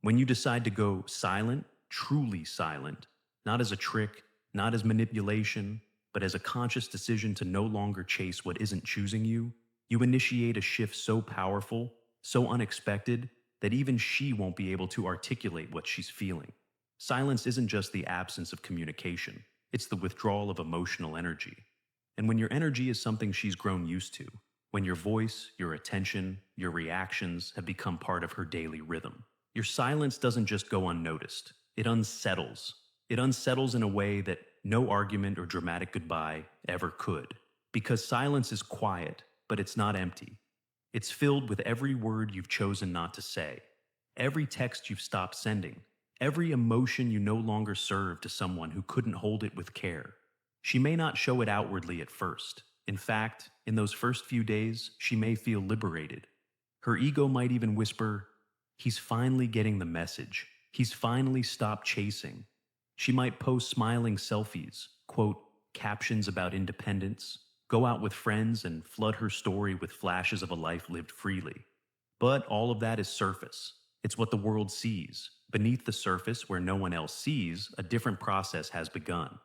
When you decide to go silent, truly silent, not as a trick, not as manipulation, but as a conscious decision to no longer chase what isn't choosing you, you initiate a shift so powerful, so unexpected, that even she won't be able to articulate what she's feeling. Silence isn't just the absence of communication, it's the withdrawal of emotional energy. And when your energy is something she's grown used to, when your voice, your attention, your reactions have become part of her daily rhythm, your silence doesn't just go unnoticed, it unsettles. It unsettles in a way that no argument or dramatic goodbye ever could. Because silence is quiet, but it's not empty. It's filled with every word you've chosen not to say, every text you've stopped sending, every emotion you no longer serve to someone who couldn't hold it with care. She may not show it outwardly at first. In fact, in those first few days, she may feel liberated. Her ego might even whisper, "He's finally getting the message. He's finally stopped chasing." She might post smiling selfies, quote, captions about independence, go out with friends and flood her story with flashes of a life lived freely. But all of that is surface. It's what the world sees. Beneath the surface, where no one else sees, a different process has begun.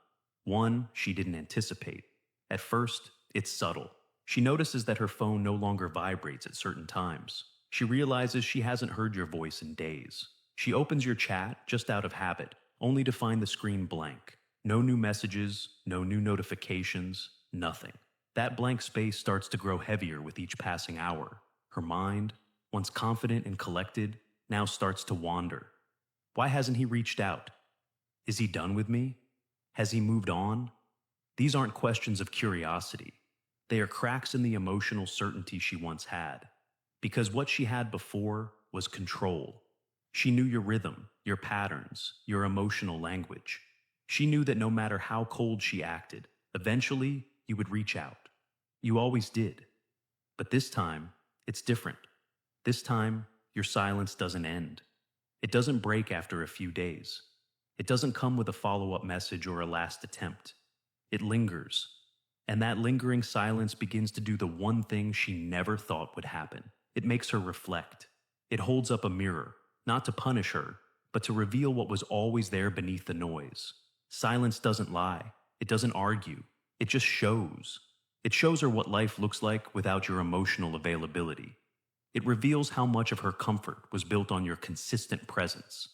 One she didn't anticipate. At first, it's subtle. She notices that her phone no longer vibrates at certain times. She realizes she hasn't heard your voice in days. She opens your chat just out of habit, only to find the screen blank. No new messages, no new notifications, nothing. That blank space starts to grow heavier with each passing hour. Her mind, once confident and collected, now starts to wander. Why hasn't he reached out? Is he done with me? Has he moved on? These aren't questions of curiosity. They are cracks in the emotional certainty she once had. Because what she had before was control. She knew your rhythm, your patterns, your emotional language. She knew that no matter how cold she acted, eventually you would reach out. You always did. But this time, it's different. This time, your silence doesn't end. It doesn't break after a few days. It doesn't come with a follow-up message or a last attempt. It lingers. And that lingering silence begins to do the one thing she never thought would happen. It makes her reflect. It holds up a mirror, not to punish her, but to reveal what was always there beneath the noise. Silence doesn't lie. It doesn't argue. It just shows. It shows her what life looks like without your emotional availability. It reveals how much of her comfort was built on your consistent presence.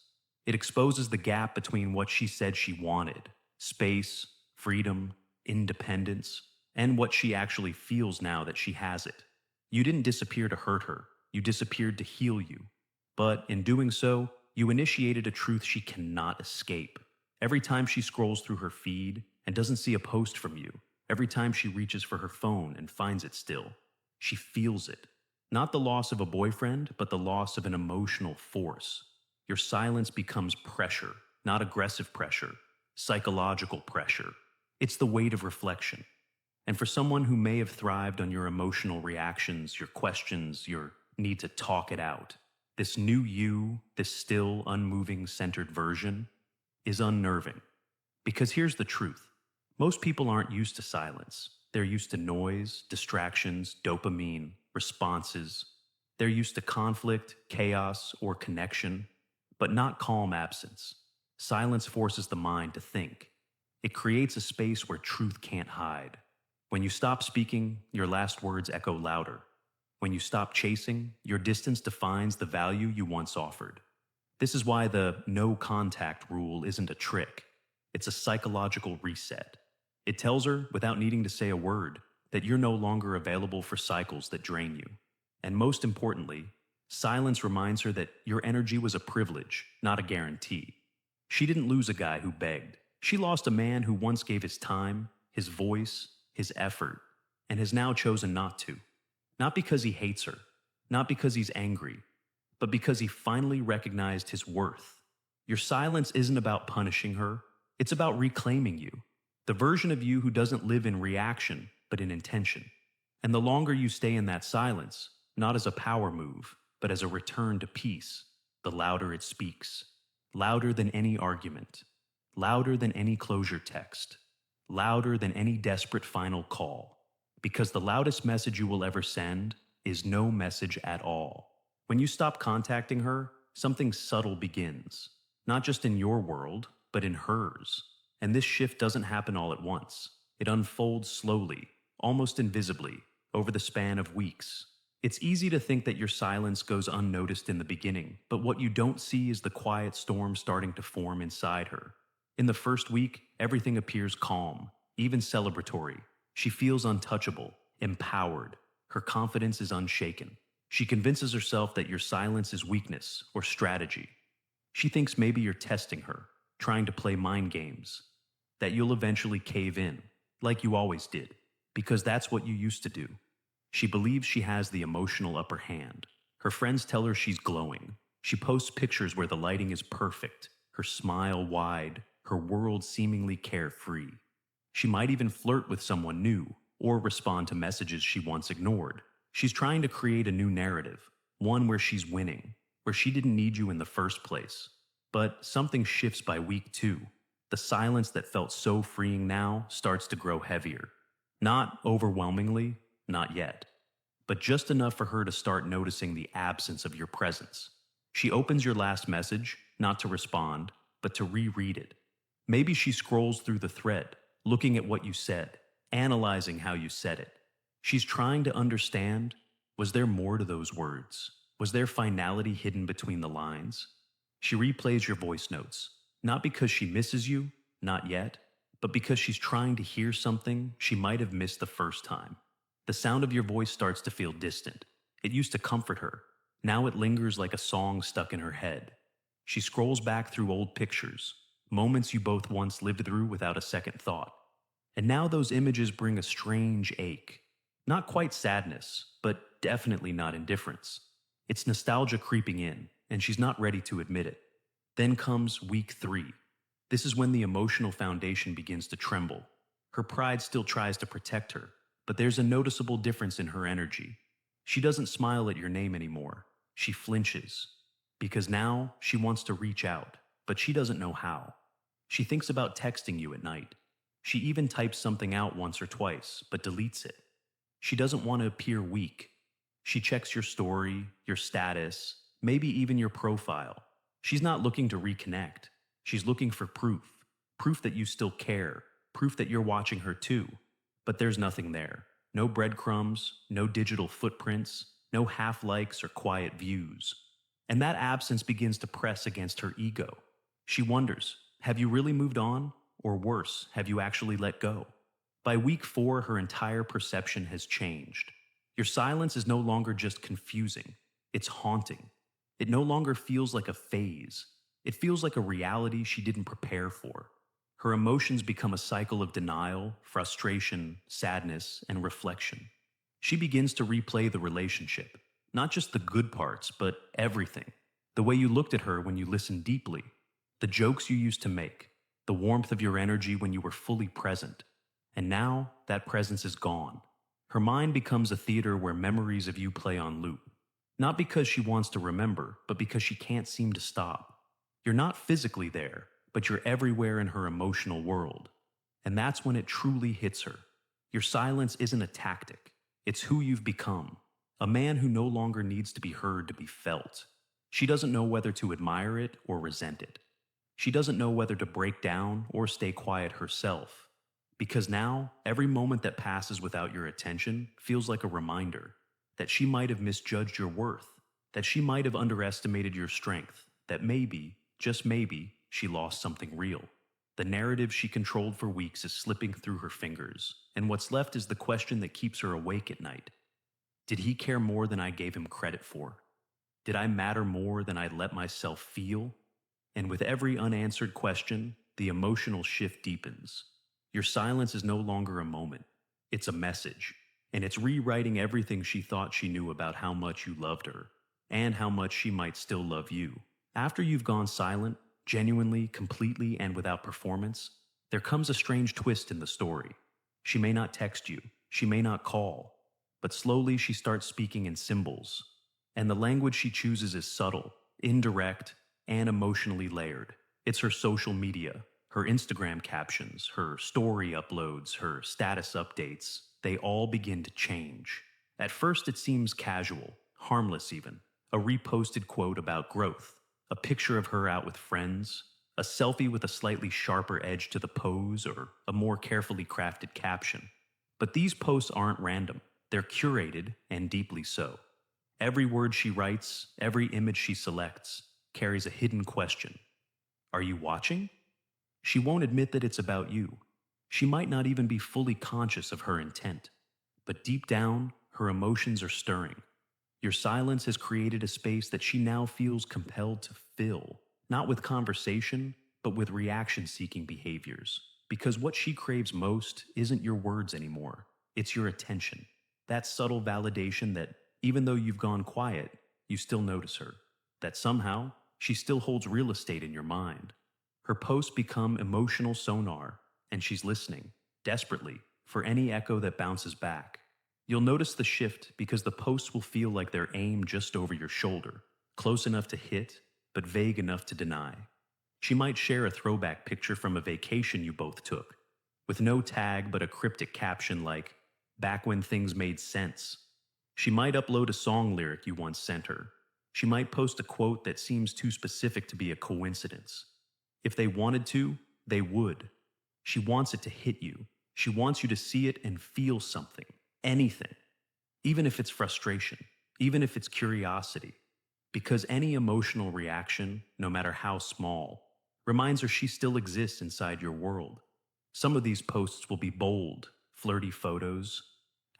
It exposes the gap between what she said she wanted, space, freedom, independence, and what she actually feels now that she has it. You didn't disappear to hurt her. You disappeared to heal you. But in doing so, you initiated a truth she cannot escape. Every time she scrolls through her feed and doesn't see a post from you, every time she reaches for her phone and finds it still, she feels it. Not the loss of a boyfriend, but the loss of an emotional force. Your silence becomes pressure, not aggressive pressure, psychological pressure. It's the weight of reflection. And for someone who may have thrived on your emotional reactions, your questions, your need to talk it out, this new you, this still, unmoving, centered version, is unnerving. Because here's the truth. Most people aren't used to silence. They're used to noise, distractions, dopamine, responses. They're used to conflict, chaos, or connection, but not calm absence. Silence forces the mind to think. It creates a space where truth can't hide. When you stop speaking, your last words echo louder. When you stop chasing, your distance defines the value you once offered. This is why the no contact rule isn't a trick. It's a psychological reset. It tells her, without needing to say a word, that you're no longer available for cycles that drain you. And most importantly, silence reminds her that your energy was a privilege, not a guarantee. She didn't lose a guy who begged. She lost a man who once gave his time, his voice, his effort, and has now chosen not to. Not because he hates her, not because he's angry, but because he finally recognized his worth. Your silence isn't about punishing her, it's about reclaiming you. The version of you who doesn't live in reaction, but in intention. And the longer you stay in that silence, not as a power move, but as a return to peace, the louder it speaks. Louder than any argument. Louder than any closure text. Louder than any desperate final call. Because the loudest message you will ever send is no message at all. When you stop contacting her, something subtle begins, not just in your world, but in hers. And this shift doesn't happen all at once. It unfolds slowly, almost invisibly, over the span of weeks. It's easy to think that your silence goes unnoticed in the beginning, but what you don't see is the quiet storm starting to form inside her. In the first week, everything appears calm, even celebratory. She feels untouchable, empowered. Her confidence is unshaken. She convinces herself that your silence is weakness or strategy. She thinks maybe you're testing her, trying to play mind games, that you'll eventually cave in, like you always did, because that's what you used to do. She believes she has the emotional upper hand. Her friends tell her she's glowing. She posts pictures where the lighting is perfect, her smile wide, her world seemingly carefree. She might even flirt with someone new or respond to messages she once ignored. She's trying to create a new narrative, one where she's winning, where she didn't need you in the first place. But something shifts by week 2. The silence that felt so freeing now starts to grow heavier. Not overwhelmingly, not yet, but just enough for her to start noticing the absence of your presence. She opens your last message, not to respond, but to reread it. Maybe she scrolls through the thread, looking at what you said, analyzing how you said it. She's trying to understand, was there more to those words? Was there finality hidden between the lines? She replays your voice notes, not because she misses you, not yet, but because she's trying to hear something she might have missed the first time. The sound of your voice starts to feel distant. It used to comfort her. Now it lingers like a song stuck in her head. She scrolls back through old pictures, moments you both once lived through without a second thought. And now those images bring a strange ache. Not quite sadness, but definitely not indifference. It's nostalgia creeping in, and she's not ready to admit it. Then comes week 3. This is when the emotional foundation begins to tremble. Her pride still tries to protect her, but there's a noticeable difference in her energy. She doesn't smile at your name anymore. She flinches. Because now she wants to reach out, but she doesn't know how. She thinks about texting you at night. She even types something out once or twice, but deletes it. She doesn't want to appear weak. She checks your story, your status, maybe even your profile. She's not looking to reconnect. She's looking for proof. Proof that you still care. Proof that you're watching her too. But there's nothing there. No breadcrumbs, no digital footprints, no half-likes or quiet views. And that absence begins to press against her ego. She wonders, have you really moved on? Or worse, have you actually let go? By week 4, her entire perception has changed. Your silence is no longer just confusing. It's haunting. It no longer feels like a phase. It feels like a reality she didn't prepare for. Her emotions become a cycle of denial, frustration, sadness, and reflection. She begins to replay the relationship, not just the good parts, but everything. The way you looked at her when you listened deeply, the jokes you used to make, the warmth of your energy when you were fully present. And now, that presence is gone. Her mind becomes a theater where memories of you play on loop. Not because she wants to remember, but because she can't seem to stop. You're not physically there, but you're everywhere in her emotional world. And that's when it truly hits her. Your silence isn't a tactic. It's who you've become. A man who no longer needs to be heard to be felt. She doesn't know whether to admire it or resent it. She doesn't know whether to break down or stay quiet herself. Because now, every moment that passes without your attention feels like a reminder that she might have misjudged your worth, that she might have underestimated your strength, that maybe, just maybe, she lost something real. The narrative she controlled for weeks is slipping through her fingers, and what's left is the question that keeps her awake at night. Did he care more than I gave him credit for? Did I matter more than I let myself feel? And with every unanswered question, the emotional shift deepens. Your silence is no longer a moment. It's a message. And it's rewriting everything she thought she knew about how much you loved her, and how much she might still love you. After you've gone silent, genuinely, completely, and without performance, there comes a strange twist in the story. She may not text you, she may not call, but slowly she starts speaking in symbols. And the language she chooses is subtle, indirect, and emotionally layered. It's her social media, her Instagram captions, her story uploads, her status updates. They all begin to change. At first it seems casual, harmless even, a reposted quote about growth. A picture of her out with friends, a selfie with a slightly sharper edge to the pose, or a more carefully crafted caption. But these posts aren't random. They're curated, and deeply so. Every word she writes, every image she selects, carries a hidden question. Are you watching? She won't admit that it's about you. She might not even be fully conscious of her intent. But deep down, her emotions are stirring. Your silence has created a space that she now feels compelled to fill, not with conversation, but with reaction seeking behaviors. Because what she craves most isn't your words anymore, it's your attention. That subtle validation that, even though you've gone quiet, you still notice her. That somehow, she still holds real estate in your mind. Her posts become emotional sonar, and she's listening, desperately, for any echo that bounces back. You'll notice the shift because the posts will feel like they're aimed just over your shoulder, close enough to hit, but vague enough to deny. She might share a throwback picture from a vacation you both took, with no tag but a cryptic caption like, "Back when things made sense." She might upload a song lyric you once sent her. She might post a quote that seems too specific to be a coincidence. If they wanted to, they would. She wants it to hit you. She wants you to see it and feel something, anything, even if it's frustration, even if it's curiosity. Because any emotional reaction, no matter how small, reminds her she still exists inside your world. Some of these posts will be bold, flirty photos,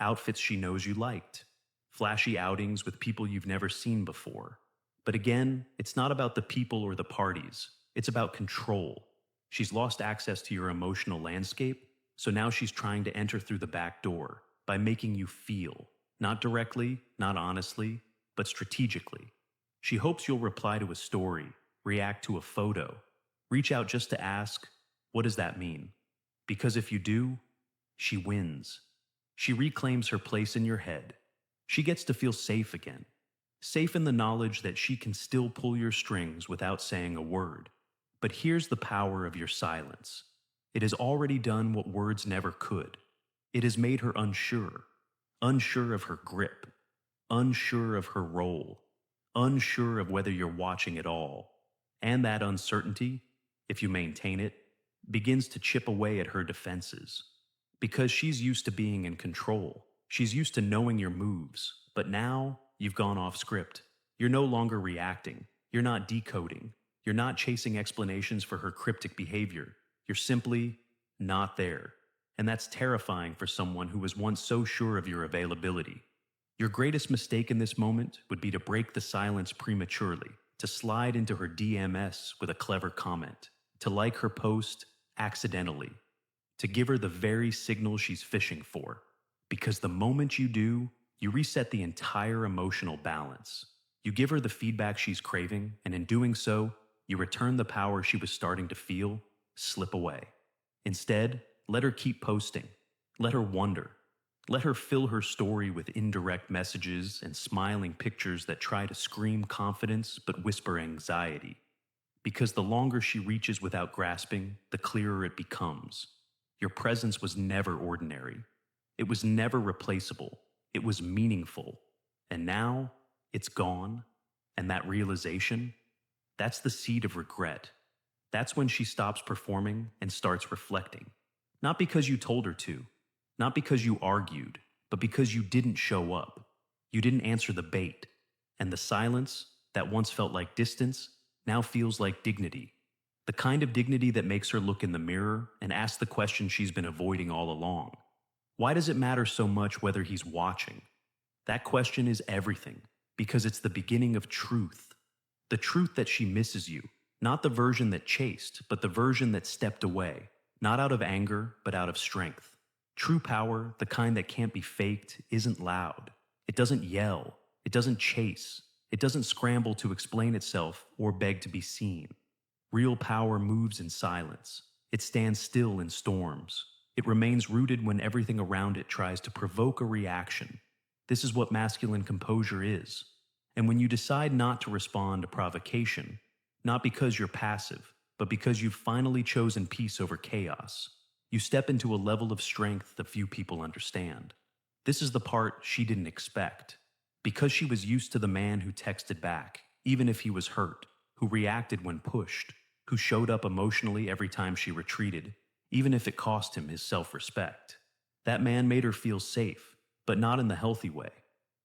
outfits she knows you liked, flashy outings with people you've never seen before. But again, it's not about the people or the parties. It's about control. She's lost access to your emotional landscape, so now she's trying to enter through the back door by making you feel, not directly, not honestly, but strategically. She hopes you'll reply to a story, react to a photo, reach out just to ask, what does that mean? Because if you do, she wins. She reclaims her place in your head. She gets to feel safe again. Safe in the knowledge that she can still pull your strings without saying a word. But here's the power of your silence. It has already done what words never could. It has made her unsure. Unsure of her grip. Unsure of her role. Unsure of whether you're watching at all. And that uncertainty, if you maintain it, begins to chip away at her defenses. Because she's used to being in control. She's used to knowing your moves. But now, you've gone off script. You're no longer reacting. You're not decoding. You're not chasing explanations for her cryptic behavior. You're simply not there. And that's terrifying for someone who was once so sure of your availability. Your greatest mistake in this moment would be to break the silence prematurely, to slide into her DMS with a clever comment, to like her post accidentally, to give her the very signal she's fishing for. Because the moment you do, you reset the entire emotional balance. You give her the feedback she's craving, and in doing so, you return the power she was starting to feel slip away. Instead, let her keep posting. Let her wonder. Let her fill her story with indirect messages and smiling pictures that try to scream confidence but whisper anxiety. Because the longer she reaches without grasping, the clearer it becomes. Your presence was never ordinary. It was never replaceable. It was meaningful. And now, it's gone. And that realization, that's the seed of regret. That's when she stops performing and starts reflecting. Not because you told her to, not because you argued, but because you didn't show up. You didn't answer the bait. And the silence, that once felt like distance, now feels like dignity. The kind of dignity that makes her look in the mirror and ask the question she's been avoiding all along. Why does it matter so much whether he's watching? That question is everything, because it's the beginning of truth. The truth that she misses you, not the version that chased, but the version that stepped away, not out of anger, but out of strength. True power, the kind that can't be faked, isn't loud. It doesn't yell. It doesn't chase. It doesn't scramble to explain itself or beg to be seen. Real power moves in silence. It stands still in storms. It remains rooted when everything around it tries to provoke a reaction. This is what masculine composure is. And when you decide not to respond to provocation, not because you're passive, but because you've finally chosen peace over chaos, you step into a level of strength that few people understand. This is the part she didn't expect. Because she was used to the man who texted back, even if he was hurt. who reacted when pushed, who showed up emotionally every time she retreated, even if it cost him his self-respect. That man made her feel safe, but not in the healthy way.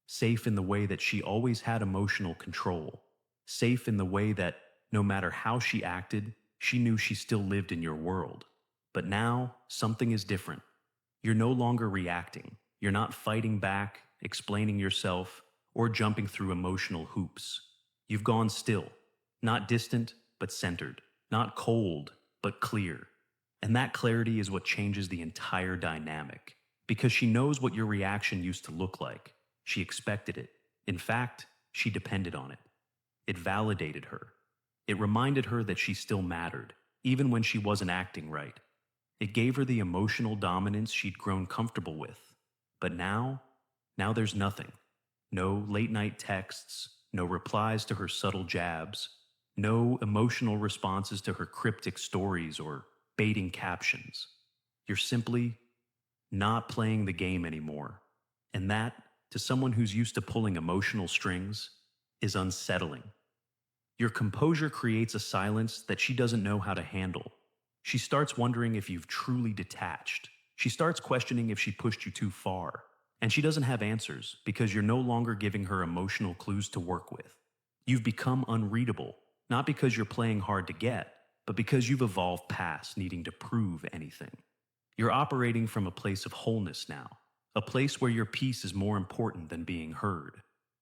Safe in the way that she always had emotional control. Safe in the way that, no matter how she acted, she knew she still lived in your world. But now, something is different. You're no longer reacting. You're not fighting back, explaining yourself, or jumping through emotional hoops. You've gone still. Not distant, but centered. Not cold, but clear. And that clarity is what changes the entire dynamic. Because she knows what your reaction used to look like. She expected it. In fact, she depended on it. It validated her. It reminded her that she still mattered, even when she wasn't acting right. It gave her the emotional dominance she'd grown comfortable with. But now there's nothing. No late-night texts, no replies to her subtle jabs, no emotional responses to her cryptic stories or baiting captions. You're simply not playing the game anymore. And that, to someone who's used to pulling emotional strings, is unsettling. Your composure creates a silence that she doesn't know how to handle. She starts wondering if you've truly detached. She starts questioning if she pushed you too far. And she doesn't have answers because you're no longer giving her emotional clues to work with. You've become unreadable, not because you're playing hard to get, but because you've evolved past needing to prove anything. You're operating from a place of wholeness now, a place where your peace is more important than being heard,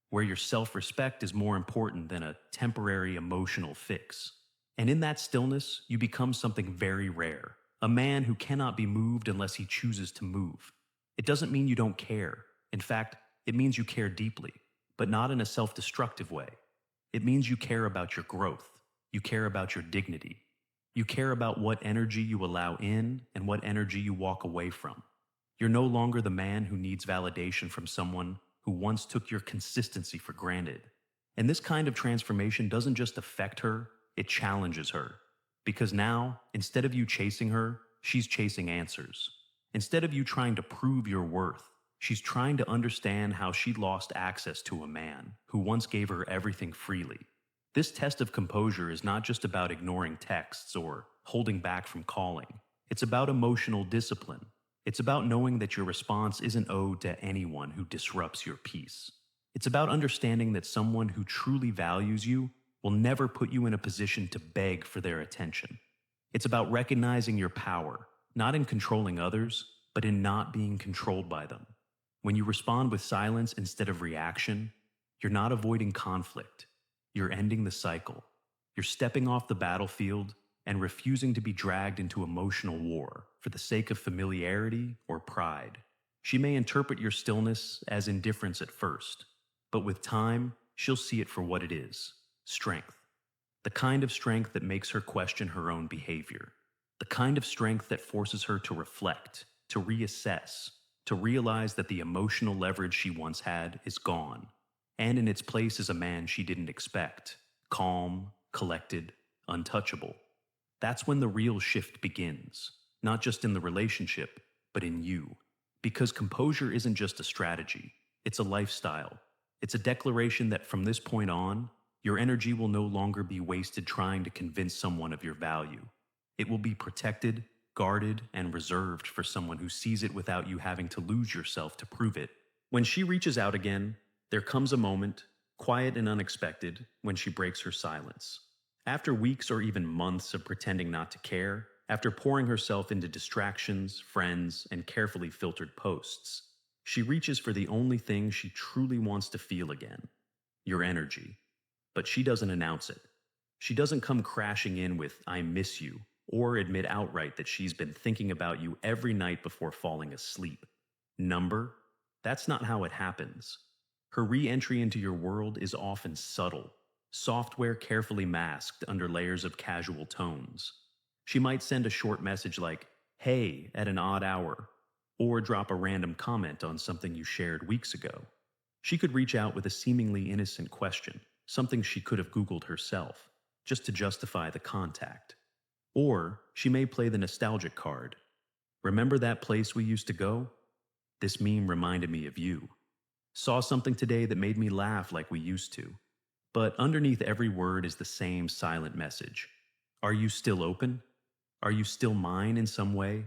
where your self-respect is more important than a temporary emotional fix. And in that stillness, you become something very rare, a man who cannot be moved unless he chooses to move. It doesn't mean you don't care. In fact, it means you care deeply, but not in a self-destructive way. It means you care about your growth. You care about your dignity. You care about what energy you allow in and what energy you walk away from. You're no longer the man who needs validation from someone who once took your consistency for granted. And this kind of transformation doesn't just affect her, it challenges her. Because now, instead of you chasing her, she's chasing answers. Instead of you trying to prove your worth, she's trying to understand how she lost access to a man who once gave her everything freely. This test of composure is not just about ignoring texts or holding back from calling. It's about emotional discipline. It's about knowing that your response isn't owed to anyone who disrupts your peace. It's about understanding that someone who truly values you will never put you in a position to beg for their attention. It's about recognizing your power, not in controlling others, but in not being controlled by them. When you respond with silence instead of reaction, you're not avoiding conflict. You're ending the cycle. You're stepping off the battlefield and refusing to be dragged into emotional war for the sake of familiarity or pride. She may interpret your stillness as indifference at first, but with time, she'll see it for what it is: strength. The kind of strength that makes her question her own behavior. The kind of strength that forces her to reflect, to reassess, to realize that the emotional leverage she once had is gone, and in its place is a man she didn't expect, calm, collected, untouchable. That's when the real shift begins, not just in the relationship, but in you. Because composure isn't just a strategy, it's a lifestyle. It's a declaration that from this point on, your energy will no longer be wasted trying to convince someone of your value. It will be protected, guarded, and reserved for someone who sees it without you having to lose yourself to prove it. When she reaches out again, there comes a moment, quiet and unexpected, when she breaks her silence. After weeks or even months of pretending not to care, after pouring herself into distractions, friends, and carefully filtered posts, she reaches for the only thing she truly wants to feel again: your energy. But she doesn't announce it. She doesn't come crashing in with "I miss you," or admit outright that she's been thinking about you every night before falling asleep. Number? That's not how it happens. Her re-entry into your world is often subtle, software carefully masked under layers of casual tones. She might send a short message like, "Hey," at an odd hour, or drop a random comment on something you shared weeks ago. She could reach out with a seemingly innocent question, something she could have Googled herself, just to justify the contact. Or she may play the nostalgic card. "Remember that place we used to go? This meme reminded me of you. Saw something today that made me laugh like we used to." But underneath every word is the same silent message. Are you still open? Are you still mine in some way?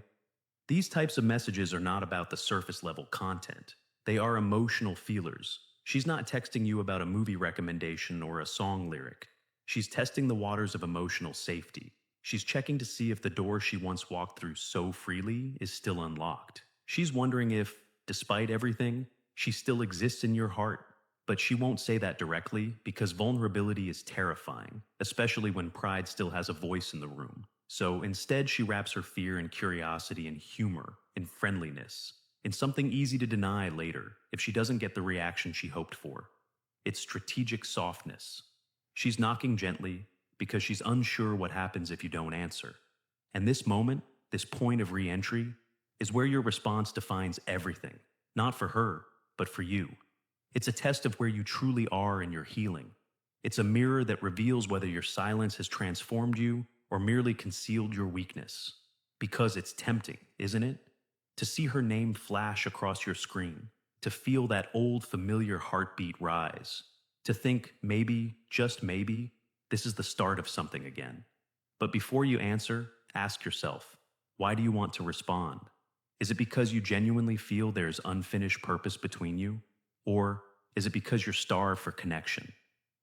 These types of messages are not about the surface level content. They are emotional feelers. She's not texting you about a movie recommendation or a song lyric. She's testing the waters of emotional safety. She's checking to see if the door she once walked through so freely is still unlocked. She's wondering if, despite everything, she still exists in your heart. But she won't say that directly because vulnerability is terrifying, especially when pride still has a voice in the room. So instead, she wraps her fear in curiosity and humor, in friendliness, in something easy to deny later if she doesn't get the reaction she hoped for. It's strategic softness. She's knocking gently because she's unsure what happens if you don't answer. And this moment, this point of re-entry, is where your response defines everything, not for her, but for you. It's a test of where you truly are in your healing. It's a mirror that reveals whether your silence has transformed you or merely concealed your weakness. Because it's tempting, isn't it? To see her name flash across your screen, to feel that old familiar heartbeat rise, to think maybe, just maybe, this is the start of something again. But before you answer, ask yourself, why do you want to respond? Is it because you genuinely feel there's unfinished purpose between you? Or is it because you're starved for connection?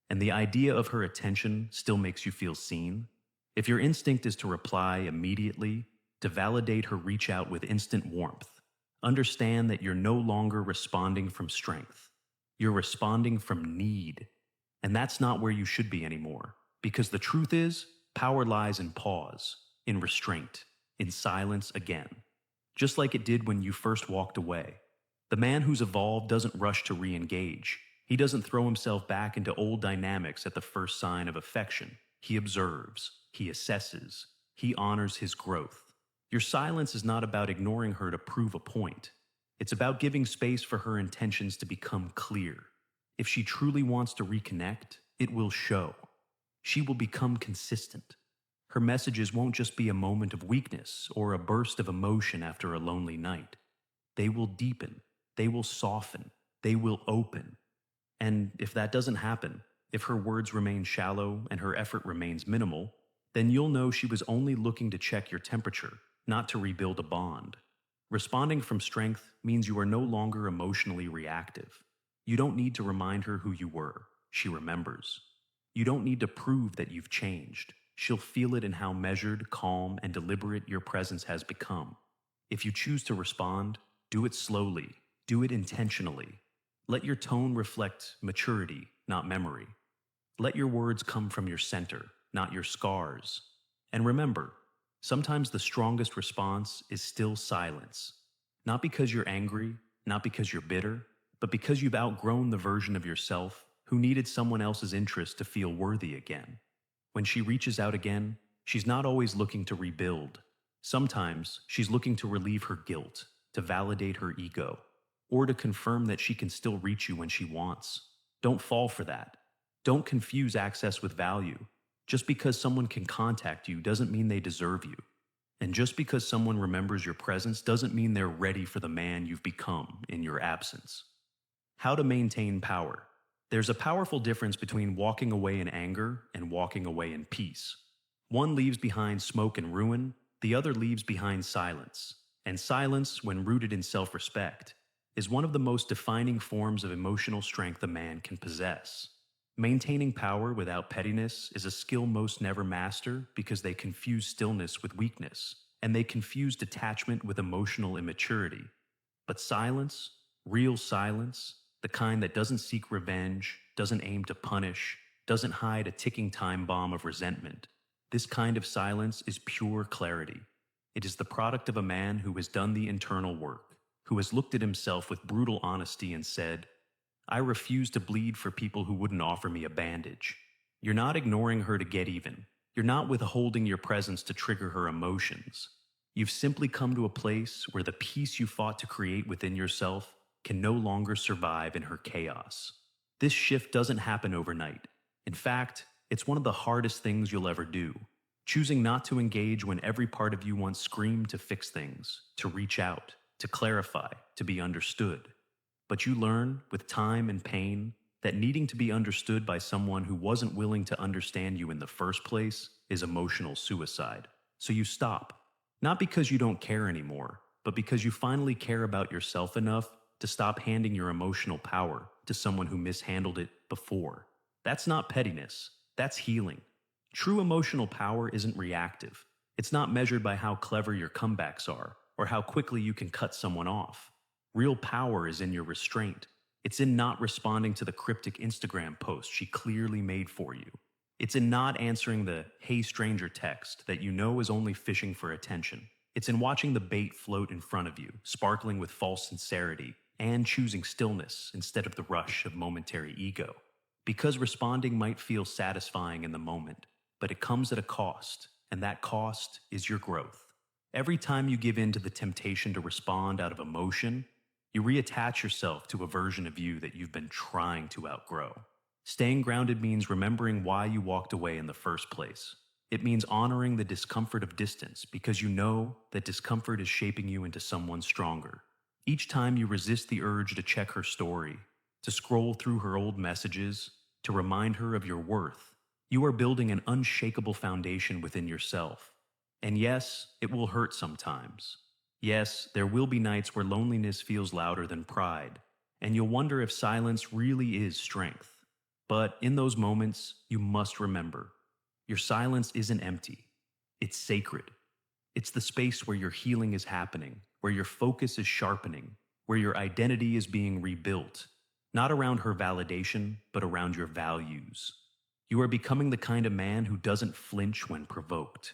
And the idea of her attention still makes you feel seen? If your instinct is to reply immediately, to validate her reach out with instant warmth, understand that you're no longer responding from strength. You're responding from need. And that's not where you should be anymore. Because the truth is, power lies in pause, in restraint, in silence again. Just like it did when you first walked away. The man who's evolved doesn't rush to re-engage. He doesn't throw himself back into old dynamics at the first sign of affection. He observes, he assesses, he honors his growth. Your silence is not about ignoring her to prove a point. It's about giving space for her intentions to become clear. If she truly wants to reconnect, it will show. She will become consistent. Her messages won't just be a moment of weakness or a burst of emotion after a lonely night. They will deepen. They will soften. They will open. And if that doesn't happen, if her words remain shallow and her effort remains minimal, then you'll know she was only looking to check your temperature, not to rebuild a bond. Responding from strength means you are no longer emotionally reactive. You don't need to remind her who you were. She remembers. You don't need to prove that you've changed. She'll feel it in how measured, calm, and deliberate your presence has become. If you choose to respond, do it slowly. Do it intentionally. Let your tone reflect maturity, not memory. Let your words come from your center, not your scars. And remember, sometimes the strongest response is still silence. Not because you're angry, not because you're bitter, but because you've outgrown the version of yourself who needed someone else's interest to feel worthy again. When she reaches out again, she's not always looking to rebuild. Sometimes she's looking to relieve her guilt, to validate her ego, or to confirm that she can still reach you when she wants. Don't fall for that. Don't confuse access with value. Just because someone can contact you doesn't mean they deserve you. And just because someone remembers your presence doesn't mean they're ready for the man you've become in your absence. How to maintain power. There's a powerful difference between walking away in anger and walking away in peace. One leaves behind smoke and ruin, the other leaves behind silence. And silence, when rooted in self-respect, is one of the most defining forms of emotional strength a man can possess. Maintaining power without pettiness is a skill most never master because they confuse stillness with weakness, and they confuse detachment with emotional immaturity. But silence, real silence, the kind that doesn't seek revenge, doesn't aim to punish, doesn't hide a ticking time bomb of resentment. This kind of silence is pure clarity. It is the product of a man who has done the internal work, who has looked at himself with brutal honesty and said, I refuse to bleed for people who wouldn't offer me a bandage. You're not ignoring her to get even. You're not withholding your presence to trigger her emotions. You've simply come to a place where the peace you fought to create within yourself can no longer survive in her chaos. This shift doesn't happen overnight. In fact, it's one of the hardest things you'll ever do. Choosing not to engage when every part of you once screamed to fix things, to reach out, to clarify, to be understood. But you learn, with time and pain, that needing to be understood by someone who wasn't willing to understand you in the first place is emotional suicide. So you stop. Not because you don't care anymore, but because you finally care about yourself enough to stop handing your emotional power to someone who mishandled it before. That's not pettiness, that's healing. True emotional power isn't reactive. It's not measured by how clever your comebacks are or how quickly you can cut someone off. Real power is in your restraint. It's in not responding to the cryptic Instagram post she clearly made for you. It's in not answering the "hey stranger" text that you know is only fishing for attention. It's in watching the bait float in front of you, sparkling with false sincerity, and choosing stillness instead of the rush of momentary ego. Because responding might feel satisfying in the moment, but it comes at a cost, and that cost is your growth. Every time you give in to the temptation to respond out of emotion, you reattach yourself to a version of you that you've been trying to outgrow. Staying grounded means remembering why you walked away in the first place. It means honoring the discomfort of distance because you know that discomfort is shaping you into someone stronger. Each time you resist the urge to check her story, to scroll through her old messages, to remind her of your worth, you are building an unshakable foundation within yourself. And yes, it will hurt sometimes. Yes, there will be nights where loneliness feels louder than pride, and you'll wonder if silence really is strength. But in those moments, you must remember, your silence isn't empty. It's sacred. It's the space where your healing is happening, where your focus is sharpening, where your identity is being rebuilt, not around her validation, but around your values. You are becoming the kind of man who doesn't flinch when provoked.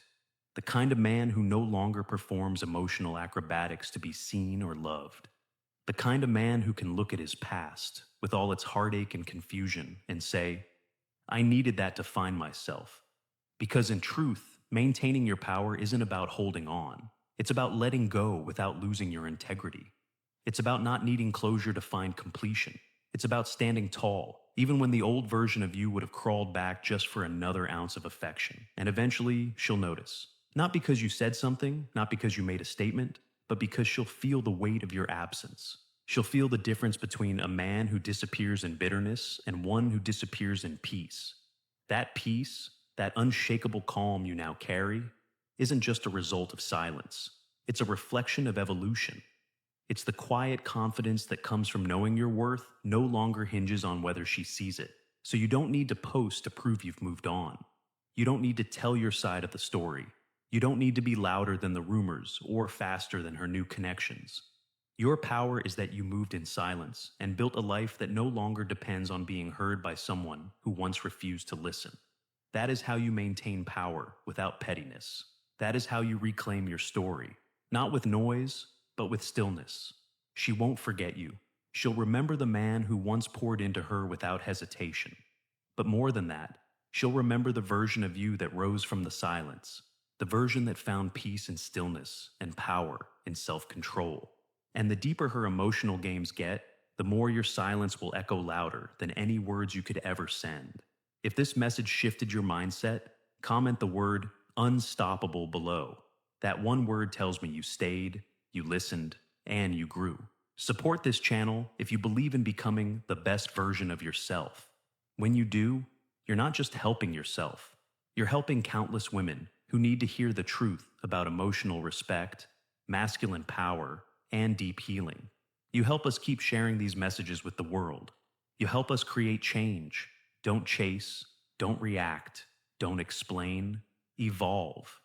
The kind of man who no longer performs emotional acrobatics to be seen or loved. The kind of man who can look at his past, with all its heartache and confusion, and say, I needed that to find myself. Because in truth, maintaining your power isn't about holding on. It's about letting go without losing your integrity. It's about not needing closure to find completion. It's about standing tall, even when the old version of you would have crawled back just for another ounce of affection. And eventually, she'll notice. Not because you said something, not because you made a statement, but because she'll feel the weight of your absence. She'll feel the difference between a man who disappears in bitterness and one who disappears in peace. That peace, that unshakable calm you now carry, isn't just a result of silence. It's a reflection of evolution. It's the quiet confidence that comes from knowing your worth no longer hinges on whether she sees it. So you don't need to post to prove you've moved on. You don't need to tell your side of the story. You don't need to be louder than the rumors or faster than her new connections. Your power is that you moved in silence and built a life that no longer depends on being heard by someone who once refused to listen. That is how you maintain power without pettiness. That is how you reclaim your story, not with noise, but with stillness. She won't forget you. She'll remember the man who once poured into her without hesitation. But more than that, she'll remember the version of you that rose from the silence, the version that found peace in stillness and power in self-control. And the deeper her emotional games get, the more your silence will echo louder than any words you could ever send. If this message shifted your mindset, comment the word unstoppable below. That one word tells me you stayed, you listened, and you grew. Support this channel if you believe in becoming the best version of yourself. When you do, you're not just helping yourself, you're helping countless women who need to hear the truth about emotional respect, masculine power, and deep healing. You help us keep sharing these messages with the world. You help us create change. Don't chase, don't react, don't explain, evolve.